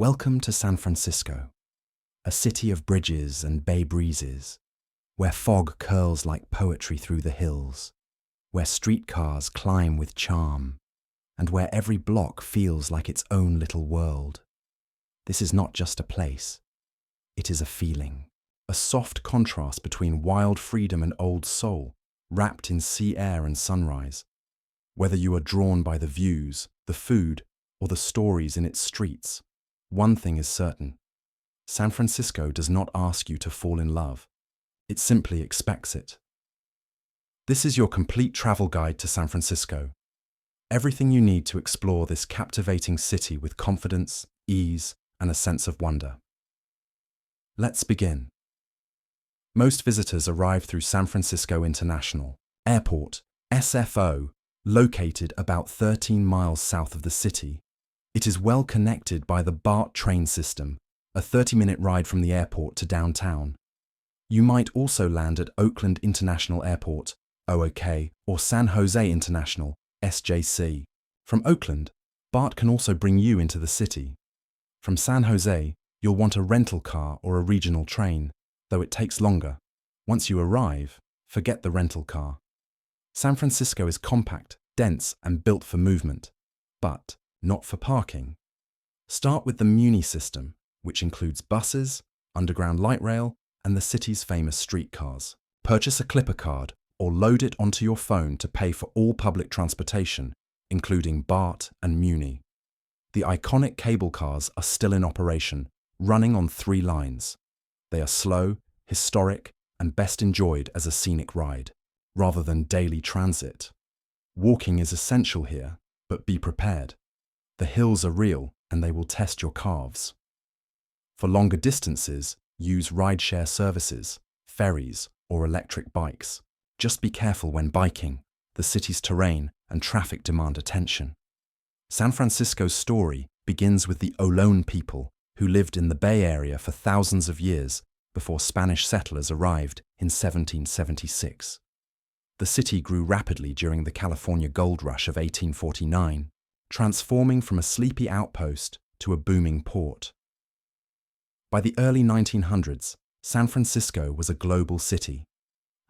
Welcome to San Francisco, a city of bridges and bay breezes, where fog curls like poetry through the hills, where streetcars climb with charm, and where every block feels like its own little world. This is not just a place, it is a feeling, a soft contrast between wild freedom and old soul, wrapped in sea air and sunrise. Whether you are drawn by the views, the food, or the stories in its streets, one thing is certain: San Francisco does not ask you to fall in love. It simply expects it. This is your complete travel guide to San Francisco. Everything you need to explore this captivating city with confidence, ease, and a sense of wonder. Let's begin. Most visitors arrive through San Francisco International Airport, SFO, located about 13 miles south of the city. It is well connected by the BART train system, a 30-minute ride from the airport to downtown. You might also land at Oakland International Airport, OOK, or San Jose International, SJC. From Oakland, BART can also bring you into the city. From San Jose, you'll want a rental car or a regional train, though it takes longer. Once you arrive, forget the rental car. San Francisco is compact, dense, and built for movement, but not for parking. Start with the Muni system, which includes buses, underground light rail, and the city's famous streetcars. Purchase a Clipper card or load it onto your phone to pay for all public transportation, including BART and Muni. The iconic cable cars are still in operation, running on 3 lines. They are slow, historic, and best enjoyed as a scenic ride, rather than daily transit. Walking is essential here, but be prepared. The hills are real, and they will test your calves. For longer distances, use rideshare services, ferries, or electric bikes. Just be careful when biking. The city's terrain and traffic demand attention. San Francisco's story begins with the Ohlone people, who lived in the Bay Area for thousands of years before Spanish settlers arrived in 1776. The city grew rapidly during the California Gold Rush of 1849, transforming from a sleepy outpost to a booming port. By the early 1900s, San Francisco was a global city,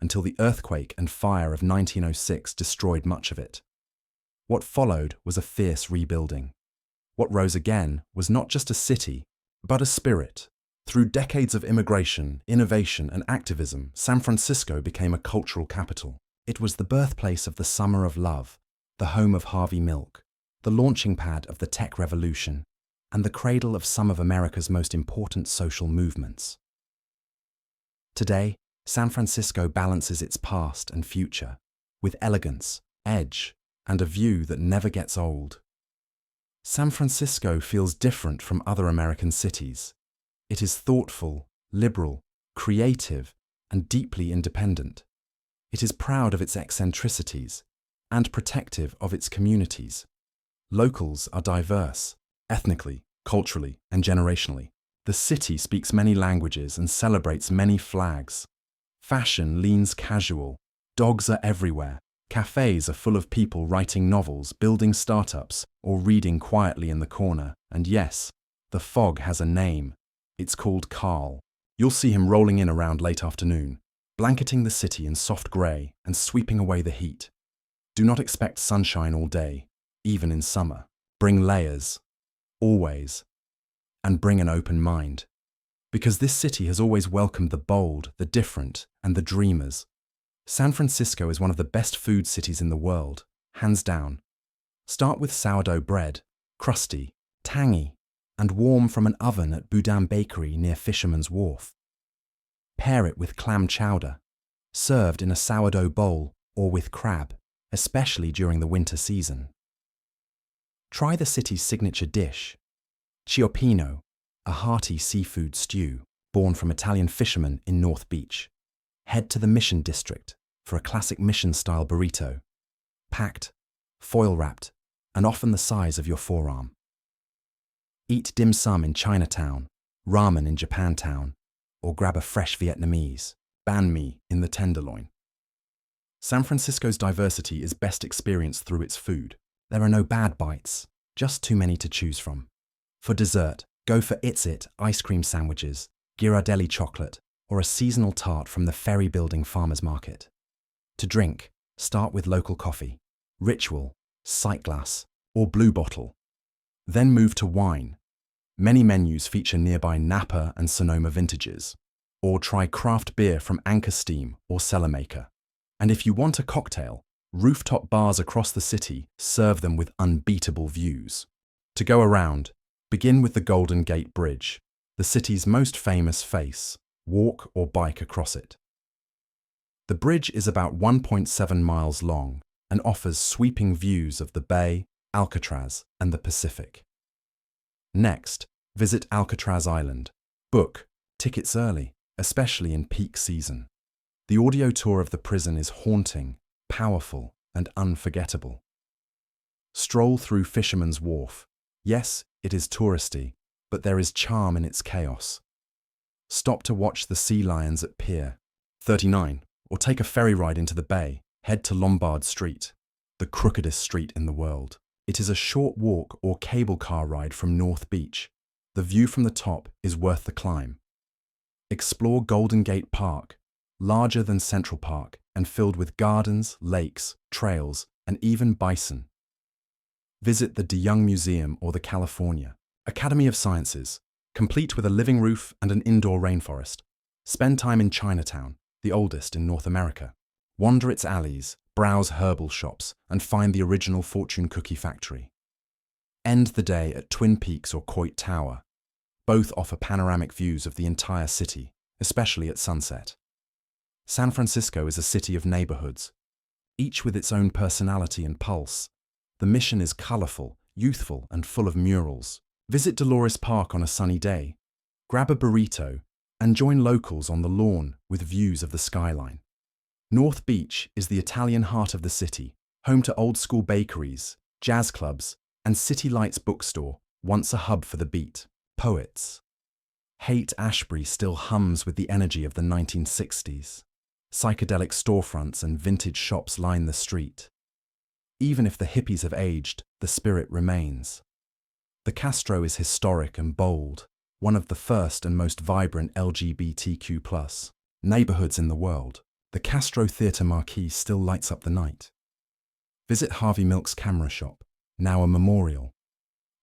until the earthquake and fire of 1906 destroyed much of it. What followed was a fierce rebuilding. What rose again was not just a city, but a spirit. Through decades of immigration, innovation, and activism, San Francisco became a cultural capital. It was the birthplace of the Summer of Love, the home of Harvey Milk, the launching pad of the tech revolution, and the cradle of some of America's most important social movements. Today, San Francisco balances its past and future with elegance, edge, and a view that never gets old. San Francisco feels different from other American cities. It is thoughtful, liberal, creative, and deeply independent. It is proud of its eccentricities and protective of its communities. Locals are diverse, ethnically, culturally, and generationally. The city speaks many languages and celebrates many flags. Fashion leans casual. Dogs are everywhere. Cafes are full of people writing novels, building startups, or reading quietly in the corner. And yes, the fog has a name. It's called Carl. You'll see him rolling in around late afternoon, blanketing the city in soft grey and sweeping away the heat. Do not expect sunshine all day, even in summer. Bring layers, always, and bring an open mind. Because this city has always welcomed the bold, the different, and the dreamers. San Francisco is one of the best food cities in the world, hands down. Start with sourdough bread, crusty, tangy, and warm from an oven at Boudin Bakery near Fisherman's Wharf. Pair it with clam chowder, served in a sourdough bowl or with crab, especially during the winter season. Try the city's signature dish, cioppino, a hearty seafood stew born from Italian fishermen in North Beach. Head to the Mission District for a classic Mission-style burrito, packed, foil-wrapped, and often the size of your forearm. Eat dim sum in Chinatown, ramen in Japantown, or grab a fresh Vietnamese, banh mi in the Tenderloin. San Francisco's diversity is best experienced through its food. There are no bad bites, just too many to choose from. For dessert, Go for It's It ice cream sandwiches, Ghirardelli chocolate, or a seasonal tart from the Ferry Building Farmers Market. To drink, start with local coffee, Ritual, Sightglass, or Blue Bottle. Then move to wine. Many menus feature nearby Napa and Sonoma vintages. Or try craft beer from Anchor Steam or Cellarmaker. And if you want a cocktail, rooftop bars across the city serve them with unbeatable views. To go around, begin with the Golden Gate Bridge, the city's most famous face. Walk or bike across it. The bridge is about 1.7 miles long and offers sweeping views of the Bay, Alcatraz, and the Pacific. Next, visit Alcatraz Island. Book tickets early, especially in peak season. The audio tour of the prison is haunting, powerful, and unforgettable. Stroll through Fisherman's Wharf. Yes, it is touristy, but there is charm in its chaos. Stop to watch the sea lions at Pier 39, or take a ferry ride into the bay. Head to Lombard Street, the crookedest street in the world. It is a short walk or cable car ride from North Beach. The view from the top is worth the climb. Explore Golden Gate Park, larger than Central Park and filled with gardens, lakes, trails, and even bison. Visit the DeYoung Museum or the California Academy of Sciences, complete with a living roof and an indoor rainforest. Spend time in Chinatown, the oldest in North America. Wander its alleys, browse herbal shops, and find the original fortune cookie factory. End the day at Twin Peaks or Coit Tower. Both offer panoramic views of the entire city, especially at sunset. San Francisco is a city of neighborhoods, each with its own personality and pulse. The Mission is colorful, youthful, and full of murals. Visit Dolores Park on a sunny day. Grab a burrito and join locals on the lawn with views of the skyline. North Beach is the Italian heart of the city, home to old-school bakeries, jazz clubs, and City Lights bookstore, once a hub for the beat. Poets. Haight-Ashbury still hums with the energy of the 1960s. Psychedelic storefronts and vintage shops line the street. Even if the hippies have aged, the spirit remains. The Castro is historic and bold, one of the first and most vibrant LGBTQ+ neighborhoods in the world. The Castro Theatre marquee still lights up the night. Visit Harvey Milk's camera shop, now a memorial.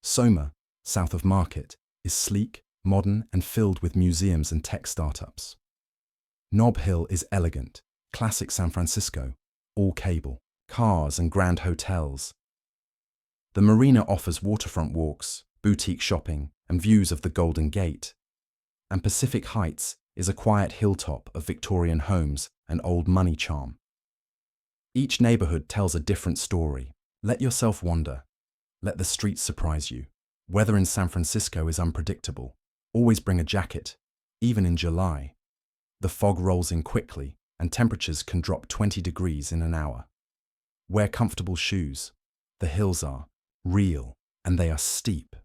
Soma, south of Market, is sleek, modern, and filled with museums and tech startups. Nob Hill is elegant, classic San Francisco, all cable, cars and grand hotels. The marina offers waterfront walks, boutique shopping, and views of the Golden Gate. And Pacific Heights is a quiet hilltop of Victorian homes and old money charm. Each neighborhood tells a different story. Let yourself wander. Let the streets surprise you. Weather in San Francisco is unpredictable. Always bring a jacket, even in July. The fog rolls in quickly, and temperatures can drop 20 degrees in an hour. Wear comfortable shoes. The hills are real, and they are steep.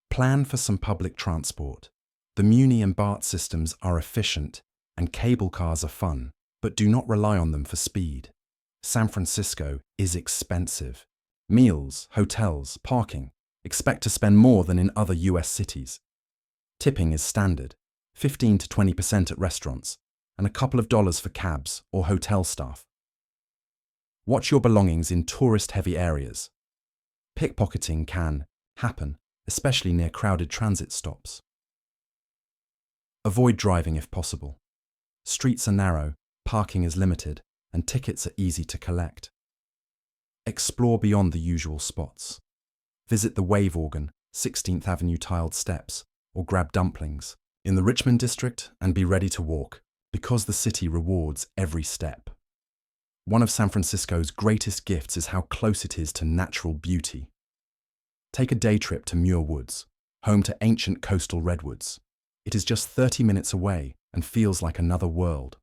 Plan for some public transport. The Muni and BART systems are efficient, and cable cars are fun, but do not rely on them for speed. San Francisco is expensive. Meals, hotels, parking. Expect to spend more than in other US cities. Tipping is standard, 15 to 20% at restaurants, and a couple of dollars for cabs or hotel staff. Watch your belongings in tourist-heavy areas. Pickpocketing can happen, especially near crowded transit stops. Avoid driving if possible. Streets are narrow, parking is limited, and tickets are easy to collect. Explore beyond the usual spots. Visit the Wave Organ, 16th Avenue tiled steps, or grab dumplings in the Richmond district and be ready to walk, because the city rewards every step. One of San Francisco's greatest gifts is how close it is to natural beauty. Take a day trip to Muir Woods, home to ancient coastal redwoods. It is just 30 minutes away and feels like another world.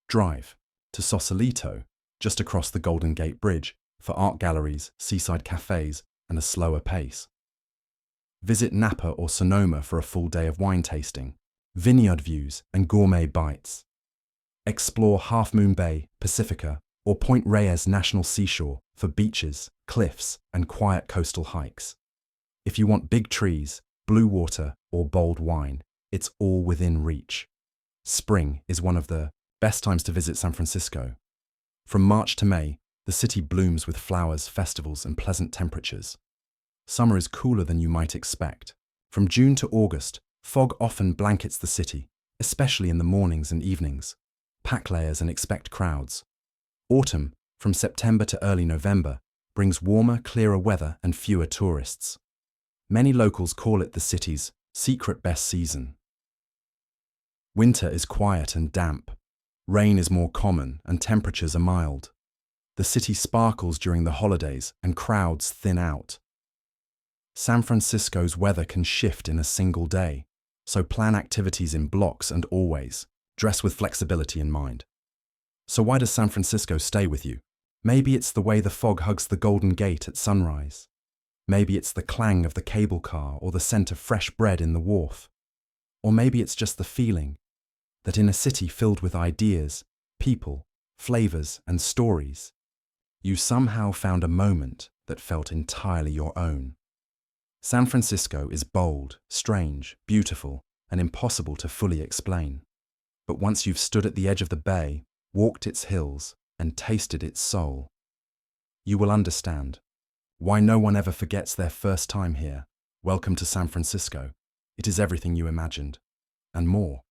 Drive to Sausalito, just across the Golden Gate Bridge, for art galleries, seaside cafes, and a slower pace. Visit Napa or Sonoma for a full day of wine tasting, vineyard views, and gourmet bites. Explore Half Moon Bay, Pacifica, or Point Reyes National Seashore for beaches, cliffs, and quiet coastal hikes. If you want big trees, blue water, or bold wine, it's all within reach. Spring is one of the best times to visit San Francisco. From March to May, the city blooms with flowers, festivals, and pleasant temperatures. Summer is cooler than you might expect. From June to August, fog often blankets the city, especially in the mornings and evenings. Pack layers and expect crowds. Autumn, from September to early November, brings warmer, clearer weather and fewer tourists. Many locals call it the city's secret best season. Winter is quiet and damp. Rain is more common and temperatures are mild. The city sparkles during the holidays and crowds thin out. San Francisco's weather can shift in a single day, so plan activities in blocks and always dress with flexibility in mind. So why does San Francisco stay with you? Maybe it's the way the fog hugs the Golden Gate at sunrise. Maybe it's the clang of the cable car or the scent of fresh bread in the wharf. Or maybe it's just the feeling that in a city filled with ideas, people, flavors, and stories, you somehow found a moment that felt entirely your own. San Francisco is bold, strange, beautiful, and impossible to fully explain. But once you've stood at the edge of the bay, walked its hills, and tasted its soul, you will understand why no one ever forgets their first time here. Welcome to San Francisco. It is everything you imagined, and more.